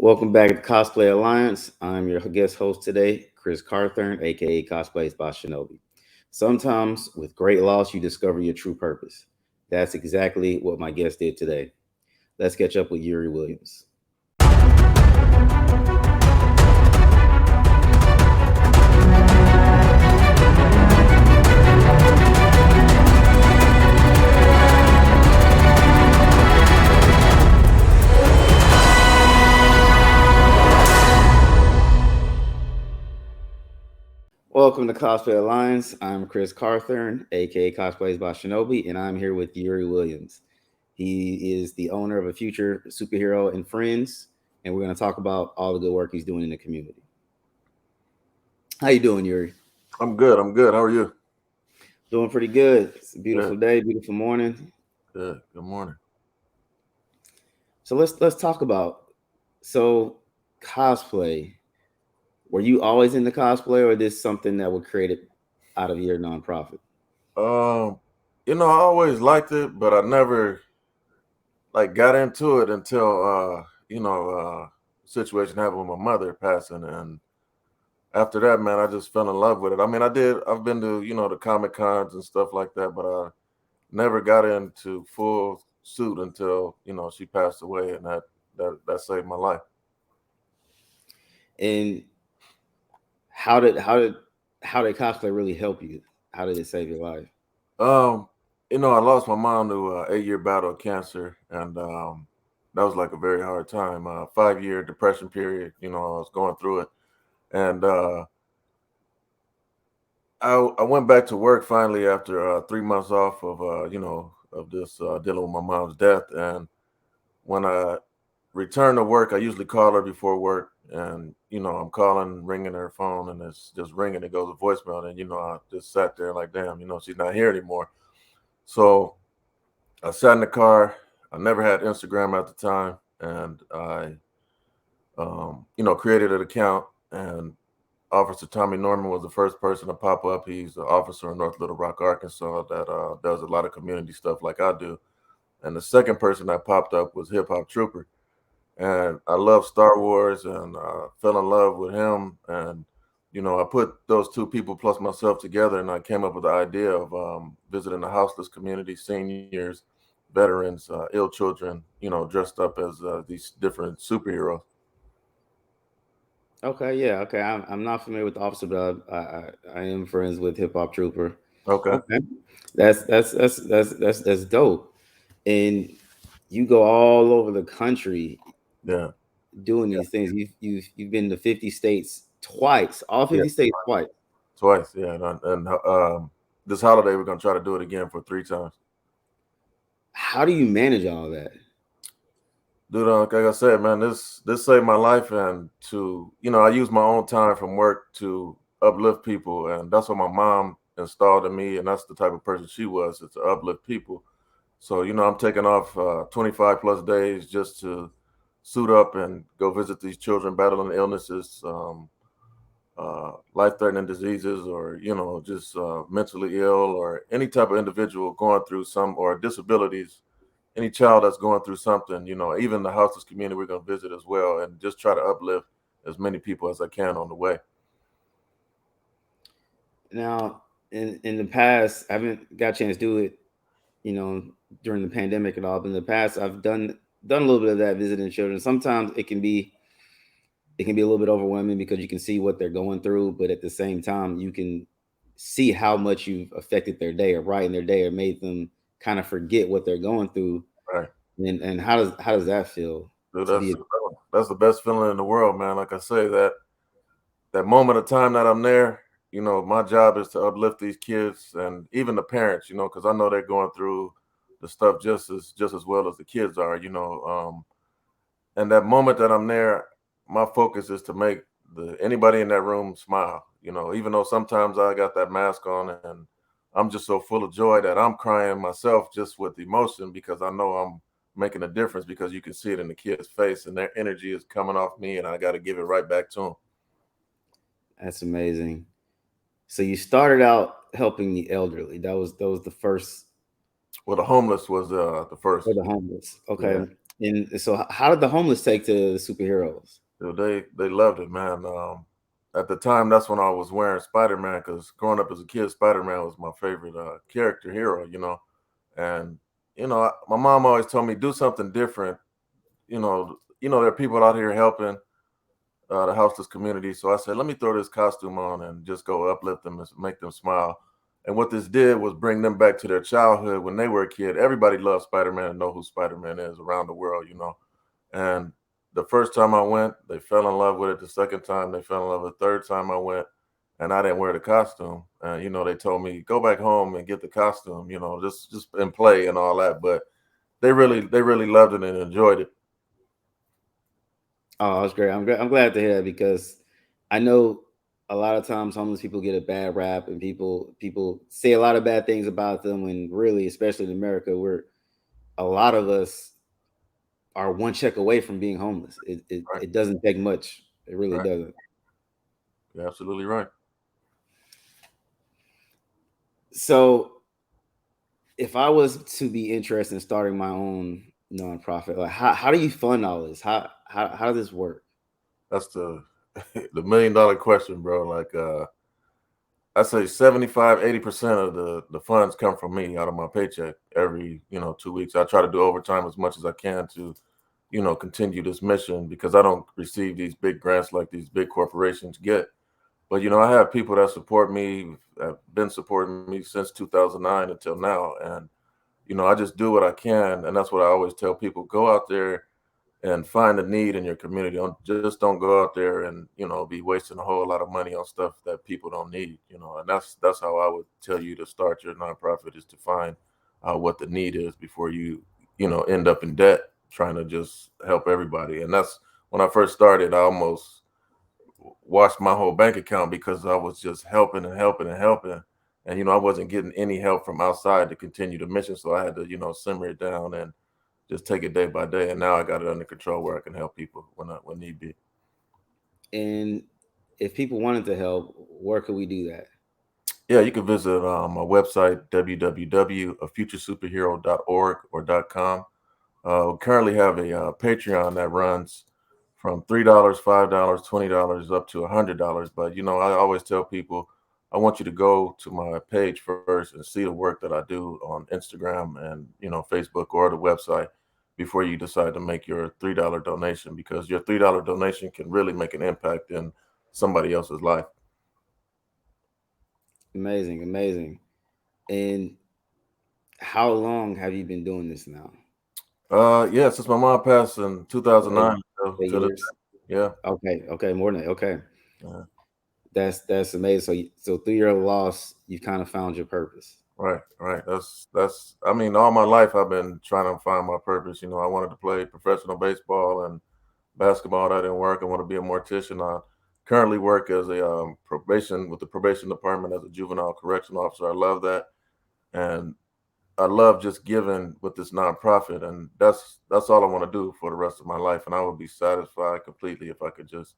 Welcome back to Cosplay Alliance. I'm your guest host today, Chris Carthern, aka Cosplays by Shinobi. Sometimes, with great loss, you discover your true purpose. That's exactly what my guest did today. Let's catch up with Yuri Williams. Welcome to Cosplay Alliance. I'm Chris Carthern, aka Cosplays by Shinobi, and I'm here with Yuri Williams. He is the owner of a future superhero and friends, and we're going to talk about all the good work he's doing in the community. How you doing, Yuri? I'm good. I'm good. How are you? Doing pretty good. It's a Good. beautiful day, beautiful morning. Good. Good morning. So let's talk about so cosplay. Were you always into cosplay, or is this something that was created out of your nonprofit? Um, I always liked it, but I never got into it until situation happened with my mother passing, and after that, man, I just fell in love with it. I mean, I've been to the Comic Cons and stuff like that, but I never got into full suit until she passed away, and that saved my life. And how did cosplay really help you? How did it save your life? Um, I lost my mom to 8-year battle of cancer, and that was like a very hard time. 5-year depression period. I was going through it, and I went back to work finally after 3 months off of of this dealing with my mom's death. And when I returned to work, I usually call her before work, and I'm calling, ringing her phone, and it's just ringing. It goes to voicemail, and I just sat there like, damn, she's not here anymore. So I sat in the car. I never had Instagram at the time, and I, created an account. And Officer Tommy Norman was the first person to pop up. He's an officer in North Little Rock, Arkansas, that does a lot of community stuff like I do. And the second person that popped up was Hip Hop Trooper, and I love Star Wars, and fell in love with him. And I put those two people plus myself together, and I came up with the idea of visiting the houseless community, seniors, veterans, ill children, dressed up as these different superheroes. Okay, yeah, okay. I'm not familiar with the officer, but I am friends with Hip Hop Trooper. Okay. Okay, that's dope. And you go all over the country Yeah. doing Yeah. these things. You've been to 50 states twice, all Yeah. 50 states twice. Twice. Yeah. And this holiday we're gonna try to do it again for 3 times. How do you manage all that? Dude, like I said, man, this saved my life, and I use my own time from work to uplift people, and that's what my mom installed in me, and that's the type of person she was, is to uplift people. So I'm taking off 25 plus days just to suit up and go visit these children battling illnesses, life-threatening diseases, or just mentally ill, or any type of individual going through some or disabilities, any child that's going through something, even the houseless community we're going to visit as well, and just try to uplift as many people as I can on the way. Now, in the past, I haven't got a chance to do it, you know, during the pandemic and all. But in the past, I've done a little bit of that visiting children. Sometimes it can be a little bit overwhelming because you can see what they're going through, but at the same time, you can see how much you've affected their day or brightened their day or made them kind of forget what they're going through. Right. And how does that feel Dude, to be? that's the best feeling in the world, man. Like I say, that moment of time that I'm there, my job is to uplift these kids and even the parents, because I know they're going through the stuff just as well as the kids are, and that moment that I'm there, my focus is to make anybody in that room smile. Even though sometimes I got that mask on, and I'm just so full of joy that I'm crying myself just with emotion, because I know I'm making a difference, because you can see it in the kids' face, and their energy is coming off me, and I got to give it right back to them. That's amazing. So you started out helping the elderly. That was the first Well, the homeless was the for first. the homeless. Okay. Yeah. And so, how did the homeless take to the superheroes? Dude, they loved it, man. At the time, that's when I was wearing Spider-Man because growing up as a kid, Spider-Man was my favorite character hero, And my mom always told me do something different. There are people out here helping the houseless community. So I said, let me throw this costume on and just go uplift them and make them smile. And what this did was bring them back to their childhood when they were a kid. Everybody loves Spider-Man and know who Spider-Man is around the world. And the first time I went, they fell in love with it. The second time, they fell in love. The third time I went, and I didn't wear the costume. And they told me go back home and get the costume. Just and play and all that. But they really loved it and enjoyed it. Oh, that's great. I'm glad to hear that because I know a lot of times homeless people get a bad rap and people say a lot of bad things about them. And really, especially in America, where a lot of us are one check away from being homeless. It it, Right, it doesn't take much. It really right. doesn't. You're absolutely right. So, if I was to be interested in starting my own nonprofit, like how do you fund all this? How does this work? That's the the $1 million question, bro. Like I say 75, 80% of the funds come from me out of my paycheck every, 2 weeks. I try to do overtime as much as I can to, continue this mission because I don't receive these big grants like these big corporations get. But I have people that support me, have been supporting me since 2009 until now. And, I just do what I can. And that's what I always tell people. Go out there and find a need in your community. Don't go out there and be wasting a whole lot of money on stuff that people don't need. And that's how I would tell you to start your nonprofit is to find what the need is before you end up in debt trying to just help everybody. And that's when I first started. I almost washed my whole bank account because I was just helping and helping and helping. And I wasn't getting any help from outside to continue the mission, so I had to simmer it down and just take it day by day. And now I got it under control where I can help people when need be. And if people wanted to help, where could we do that? Yeah, you can visit my website www.afuturesuperhero.org or .com. We currently have a Patreon that runs from $3, $5, $20 up to $100. But I always tell people I want you to go to my page first and see the work that I do on Instagram and Facebook or the website before you decide to make your $3 donation because your $3 donation can really make an impact in somebody else's life. Amazing, amazing. And how long have you been doing this now? Yeah, since my mom passed in Eight, 2009 to this, years. yeah. Okay, okay, more than that. Okay, Yeah. that's amazing. So through your loss, you kind of found your purpose. Right, right. That's. I mean, all my life I've been trying to find my purpose. I wanted to play professional baseball and basketball. That didn't work. I want to be a mortician. I currently work as a probation with the probation department as a juvenile correction officer. I love that, and I love just giving with this nonprofit, and that's all I want to do for the rest of my life. And I would be satisfied completely if I could just,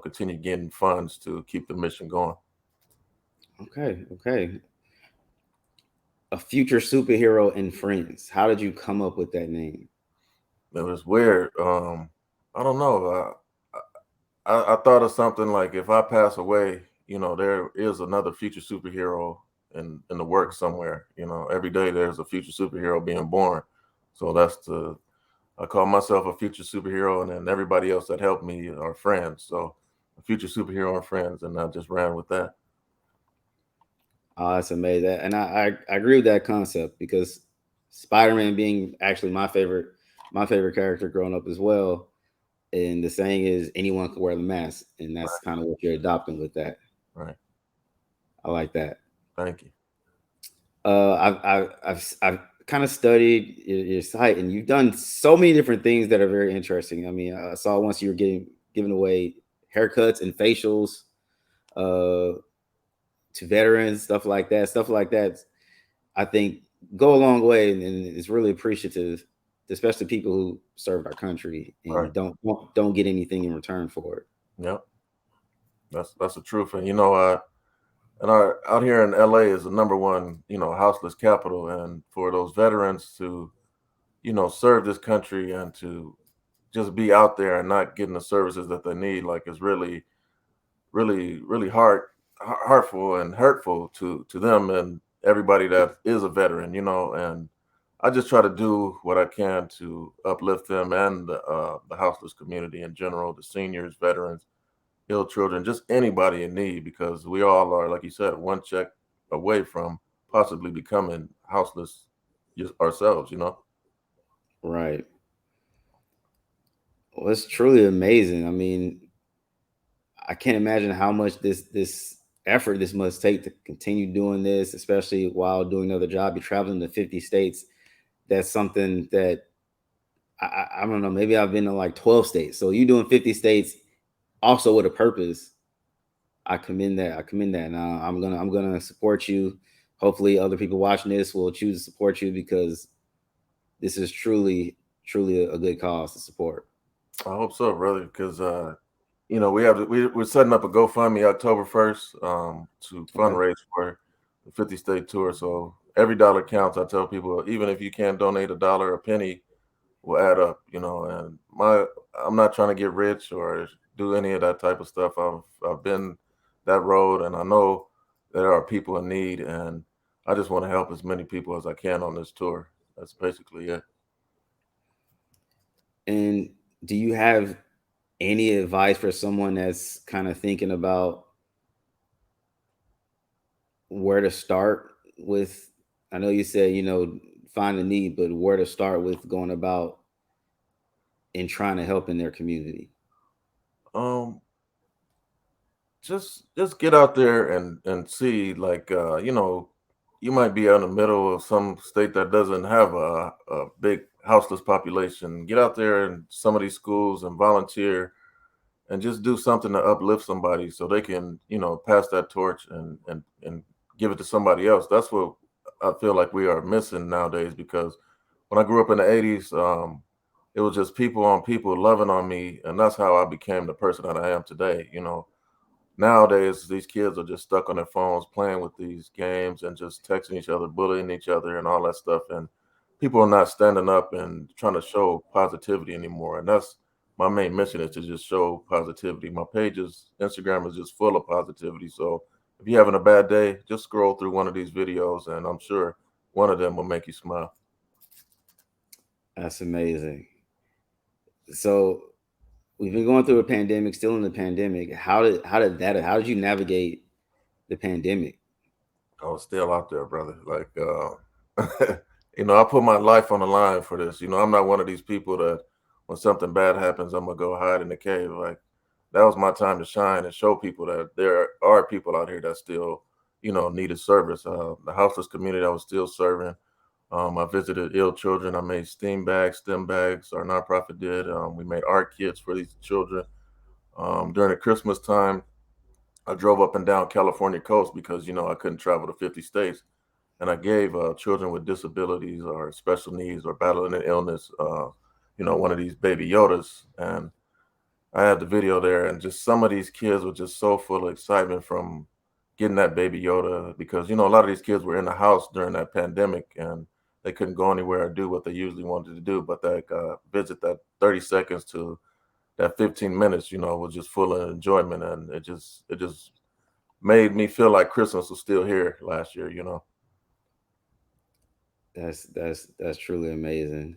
continue getting funds to keep the mission going. Okay, okay. A future superhero and friends. How did you come up with that name? It was weird. I don't know. I thought of something like if I pass away, there is another future superhero in the works somewhere. Every day there's a future superhero being born. So I call myself a future superhero, and then everybody else that helped me are friends. So a future superhero and friends, and I just ran with that. Oh, that's amazing. And I agree with that concept because Spider-Man being actually my favorite character growing up as well. And the saying is anyone can wear the mask, and that's kind of what you're adopting with that. Right. I like that. Thank you. I've kind of studied your site, and you've done so many different things that are very interesting. I mean, I saw once you were giving away haircuts and facials uh, to veterans, stuff like that. Stuff like that, I think, go a long way, and it's really appreciative, especially people who served our country Right. and don't get anything in return for it. Yep. That's the truth. And and our out here in LA is the number one, houseless capital. And for those veterans to serve this country and to just be out there and not getting the services that they need, like, is really, really, really heartful and hurtful to them and everybody that is a veteran, and I just try to do what I can to uplift them and the houseless community in general, the seniors, veterans, ill children, just anybody in need, because we all are, like you said, one check away from possibly becoming houseless just ourselves. Right. Well, it's truly amazing. I mean, I can't imagine how much this effort this must take to continue doing this, especially while doing another job. You're traveling to 50 states. That's something that I don't know. Maybe I've been to like 12 states. So you doing 50 states also with a purpose. I commend that. I commend that. And I'm gonna support you. Hopefully, other people watching this will choose to support you because this is truly a good cause to support. I hope so, brother, because we're setting up a GoFundMe October 1st to Okay. fundraise for the 50 state tour. So every dollar counts. I tell people, even if you can't donate a dollar, a penny will add up. And I'm not trying to get rich or do any of that type of stuff. I've been that road, and I know there are people in need, and I just want to help as many people as I can on this tour. That's basically it. And do you have any advice for someone that's kind of thinking about where to start with? I know you said, find the need, but where to start with going about and trying to help in their community? Um, just get out there and see, like, you might be in the middle of some state that doesn't have a big houseless population. Get out there in some of these schools and volunteer and just do something to uplift somebody so they can pass that torch and give it to somebody else. That's what I feel like we are missing nowadays, because when I grew up in the 80s, it was just people on people loving on me, and that's how I became the person that I am today. Nowadays these kids are just stuck on their phones playing with these games and just texting each other, bullying each other, and all that stuff. And people are not standing up and trying to show positivity anymore. And that's my main mission, is to just show positivity. My pages, Instagram, is just full of positivity. So if you're having a bad day, just scroll through one of these videos, and I'm sure one of them will make you smile. That's amazing. So we've been going through a pandemic, still in the pandemic. How did you navigate the pandemic? I was still out there, brother. Like, I put my life on the line for this. I'm not one of these people that when something bad happens, I'm gonna go hide in the cave. Like, that was my time to shine and show people that there are people out here that still, needed service. The houseless community I was still serving. I visited ill children. I made STEM bags. Our nonprofit did. We made art kits for these children. During the Christmas time, I drove up and down California coast because I couldn't travel to 50 states, and I gave children with disabilities or special needs or battling an illness, one of these baby Yodas, and I had the video there, and just some of these kids were just so full of excitement from getting that baby Yoda, because a lot of these kids were in the house during that pandemic and they couldn't go anywhere or do what they usually wanted to do, but that visit, that 30 seconds to that 15 minutes, was just full of enjoyment, and it just made me feel like Christmas was still here last year. That's truly amazing.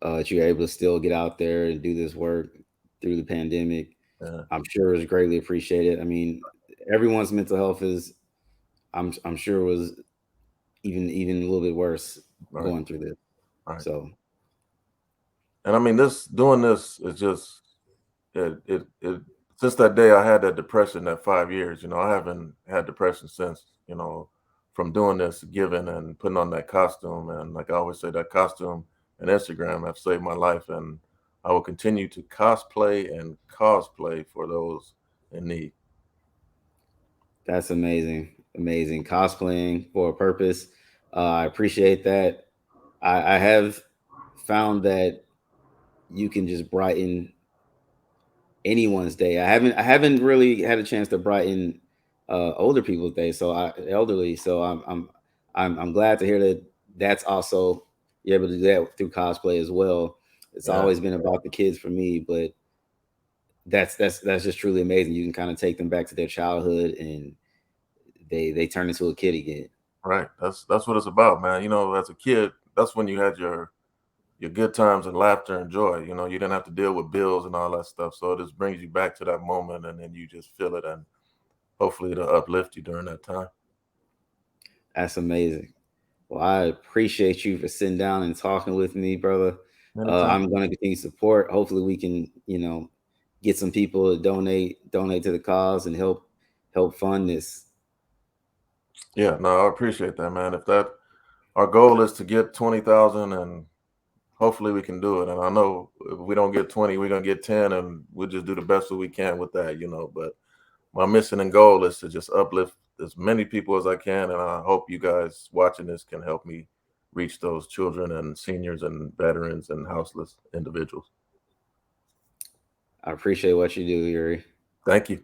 That you're able to still get out there and do this work through the pandemic. Yeah, I'm sure it's greatly appreciated. I mean, everyone's mental health is, I'm sure, was even a little bit worse right, going through this. right. So And I mean, this doing this is just it since that day I had that depression, that 5 years. I haven't had depression since. From doing this, giving and putting on that costume, and like I always say, that costume and Instagram have saved my life, and I will continue to cosplay and cosplay for those in need. that's amazing, amazing cosplaying for a purpose. I appreciate that. I have found that you can just brighten anyone's day. I haven't really had a chance to brighten older people's day, so I elderly. So I'm glad to hear that that's also you're able to do that through cosplay as well. It's Yeah, always been about the kids for me, but that's just truly amazing. You can kind of take them back to their childhood, and they turn into a kid again. right. That's what it's about, man. You know, as a kid, that's when you had your good times and laughter and joy. You know, you didn't have to deal with bills and all that stuff. So it just brings you back to that moment, and then you just feel it, and hopefully it'll uplift you during that time. That's amazing. Well, I appreciate you for sitting down and talking with me, brother. Anytime. I'm going to continue support. Hopefully, we can, get some people to donate to the cause and help fund this. Yeah, no, I appreciate that, man. If that our goal is to get 20,000, and hopefully we can do it. And I know if we don't get 20, we're gonna get 10, and we'll just do the best that we can with that, you know. But my mission and goal is to just uplift as many people as I can, and I hope you guys watching this can help me reach those children and seniors and veterans and houseless individuals. I appreciate what you do, Yuri. Thank you.